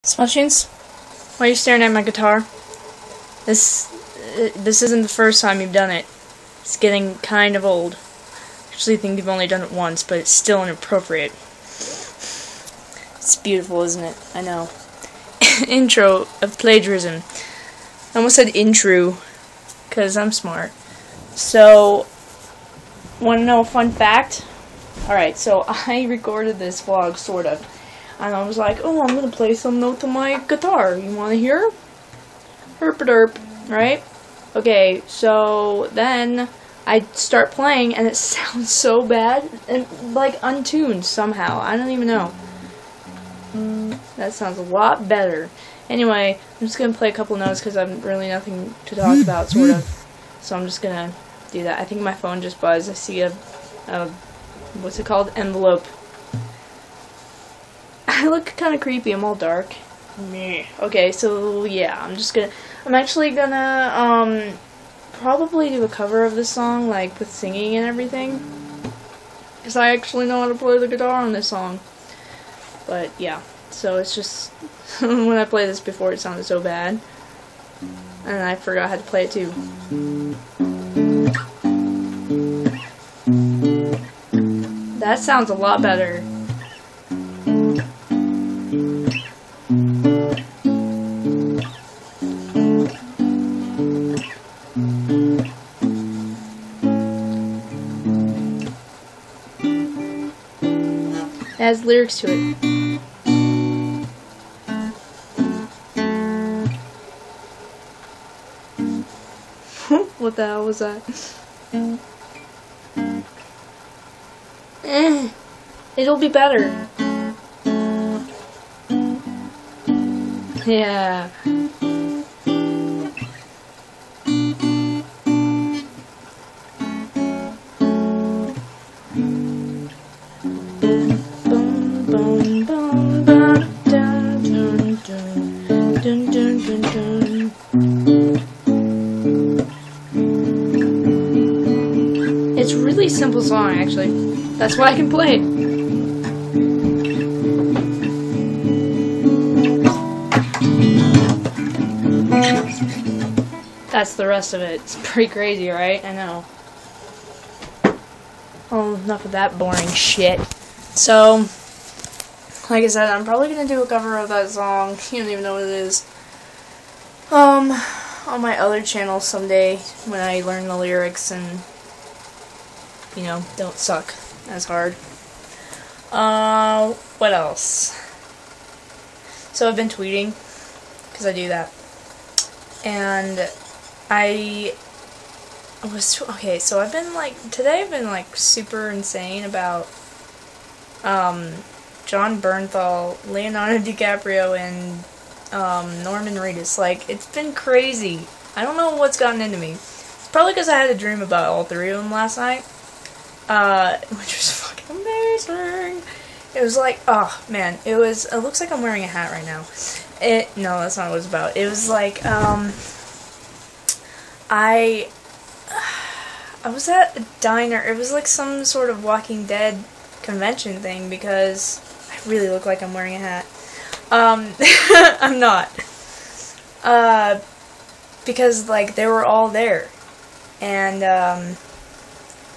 Smushins, why are you staring at my guitar? This isn't the first time you've done it. It's getting kind of old. I actually think you've only done it once, but it's still inappropriate. It's beautiful, isn't it? I know. Intro of plagiarism. I almost said intro, because I'm smart. So, want to know a fun fact? Alright, so I recorded this vlog, sort of. And I was like, oh, I'm going to play some notes on my guitar. You want to hear? Herp-a-derp, right? Okay, so then I start playing and it sounds so bad. And, like, untuned somehow. I don't even know. That sounds a lot better. Anyway, I'm just going to play a couple notes because I'm really nothing to talk about, sort of. So I'm just going to do that. I think my phone just buzzed. I see a what's it called? Envelope. I look kind of creepy. I'm all dark. Meh. Okay, so yeah, I'm actually gonna probably do a cover of this song, like with singing and everything, because I actually know how to play the guitar on this song. But yeah, so it's just when I played this before, it sounded so bad, and I forgot how to play it too. That sounds a lot better. It has lyrics to it. What the hell was that? It'll be better. Yeah. It's a really simple song, actually. That's why I can play it. That's the rest of it. It's pretty crazy, right? I know. Oh, enough of that boring shit. So, like I said, I'm probably gonna do a cover of that song. You don't even know what it is. On my other channel someday when I learn the lyrics and, you know, don't suck as hard. What else? So I've been tweeting, because I do that. And okay, so I've been today I've been super insane about Jon Bernthal, Leonardo DiCaprio, and Norman Reedus. It's been crazy. I don't know what's gotten into me. It's probably because I had a dream about all three of them last night, which was fucking amazing. It was like, oh man, it looks like I'm wearing a hat right now. No, that's not what it was about. It was like, I was at a diner. It was like some sort of Walking Dead convention thing, because I really look like I'm wearing a hat. I'm not. Because, they were all there. And,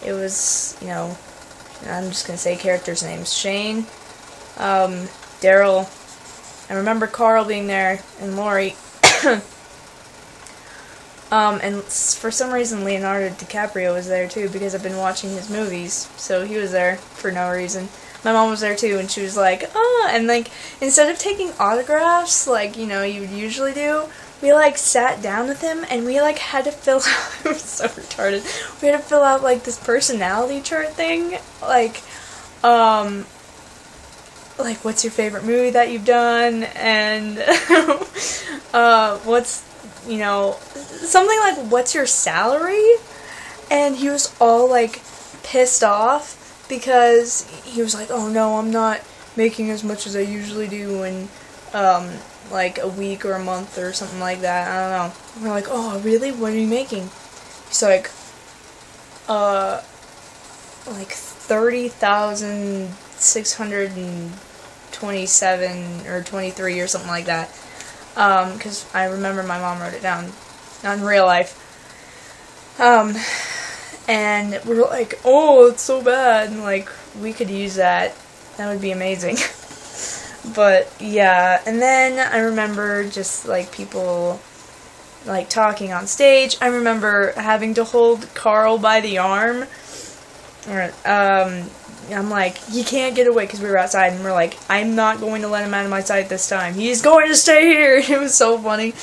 it was, you know, I'm just gonna say characters' names. Shane, Daryl, I remember Carl being there, and Lori. And for some reason Leonardo DiCaprio was there too, because I've been watching his movies, so he was there for no reason. My mom was there too, and she was like, oh, and instead of taking autographs you know, you would usually do, we sat down with him, and we had to fill out, it was so retarded, we had to fill out this personality chart thing, what's your favorite movie that you've done, and what's, you know, something like, what's your salary? And he was all pissed off because he was like, oh no, I'm not making as much as I usually do in a week or a month or something like that. I don't know. And we're like, oh really? What are you making? He's like 30,600 27 or 23 or something like that. Because I remember my mom wrote it down on real life. And we were like, oh, it's so bad. And, like, we could use that. That would be amazing. But, yeah. And then I remember just, like, people, like, talking on stage. I remember having to hold Carl by the arm. I'm like, he can't get away, because we were outside, and we're like, I'm not going to let him out of my sight this time. He's going to stay here. It was so funny.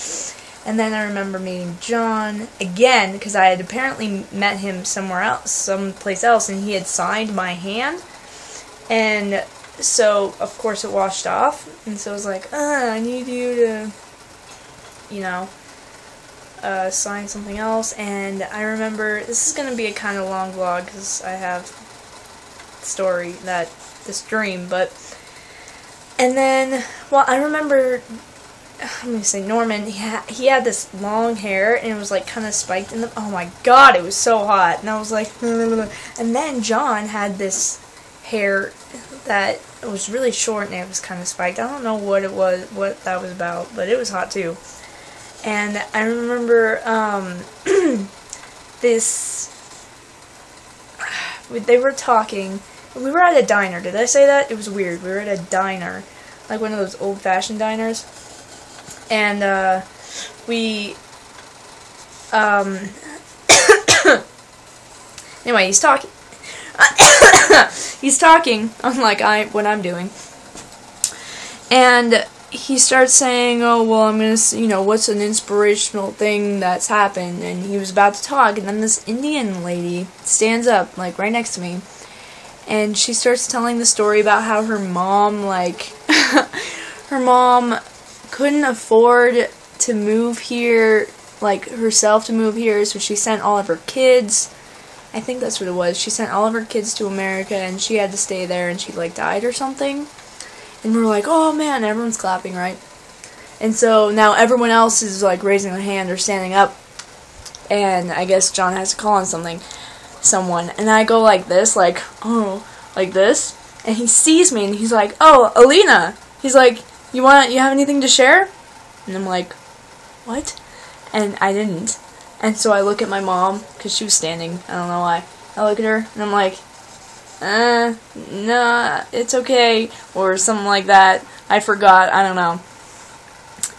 And then I remember meeting John again, because I had apparently met him somewhere else, someplace else, and he had signed my hand. And so, of course, it washed off. And so I was like, I need you to, you know, sign something else. And I remember, this is going to be a kind of long vlog, because I have story, this dream, but, and then, well, I remember, I'm going to say Norman, he had this long hair, and it was, like, kind of spiked in the, oh my god, it was so hot, and I was like, and then John had this hair that was really short, and it was kind of spiked. I don't know what it was, what that was about, but it was hot, too. And I remember, they were talking. We were at a diner. Did I say that? It was weird. We were at a diner. Like one of those old-fashioned diners. And, anyway, he's talking. He's talking, unlike what I'm doing. And he starts saying, oh, well, I'm going to, you know, what's an inspirational thing that's happened? And he was about to talk, and then this Indian lady stands up, like, right next to me. And she starts telling the story about how her mom, like, her mom couldn't afford to move here, like, herself to move here, so she sent all of her kids, I think that's what it was, she sent all of her kids to America, and she had to stay there, and she, like, died or something. And we're like, oh, man, everyone's clapping, right? And so now everyone else is, like, raising a hand or standing up, and I guess John has to call on someone, and I go like this, like, oh, like this, and he sees me, and he's like, oh, Alina, he's like, you have anything to share? And I'm like, what? And I didn't, and so I look at my mom, because she was standing, I don't know why, I look at her, and I'm like, nah, it's okay, or something like that, I forgot, I don't know,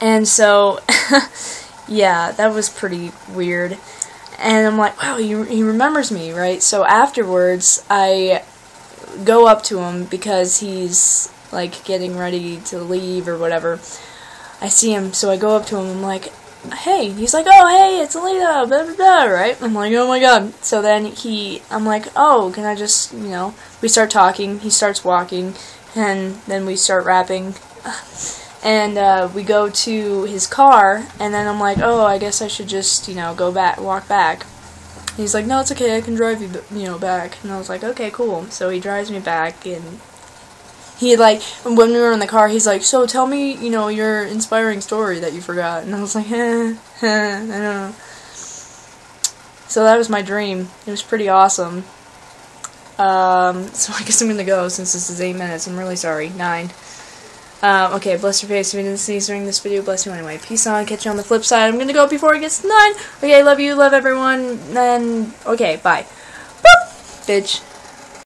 and so, yeah, that was pretty weird. And I'm like, wow, he remembers me, right? So afterwards, I go up to him because he's, like, getting ready to leave or whatever. I see him, so I go up to him, I'm like, hey. He's like, oh, hey, it's Alina, blah, blah, blah, right? I'm like, oh my god. So then I'm like, oh, can I just, you know, we start talking, he starts walking, and then we start rapping. And we go to his car, and then I'm like, oh, I guess I should just, you know, walk back. And he's like, no, it's okay, I can drive you, you know, back. And I was like, okay, cool. So he drives me back, and he, like, when we were in the car, he's like, so tell me, you know, your inspiring story that you forgot. And I was like, I don't know. So that was my dream. It was pretty awesome. So I guess I'm gonna go, since this is 8 minutes. I'm really sorry. 9. Okay, bless your face if you didn't sneeze during this video. Bless you anyway. Peace on. Catch you on the flip side. I'm gonna go before it gets to 9. Okay, love you. Love everyone. And, okay, bye. Boop! Bitch.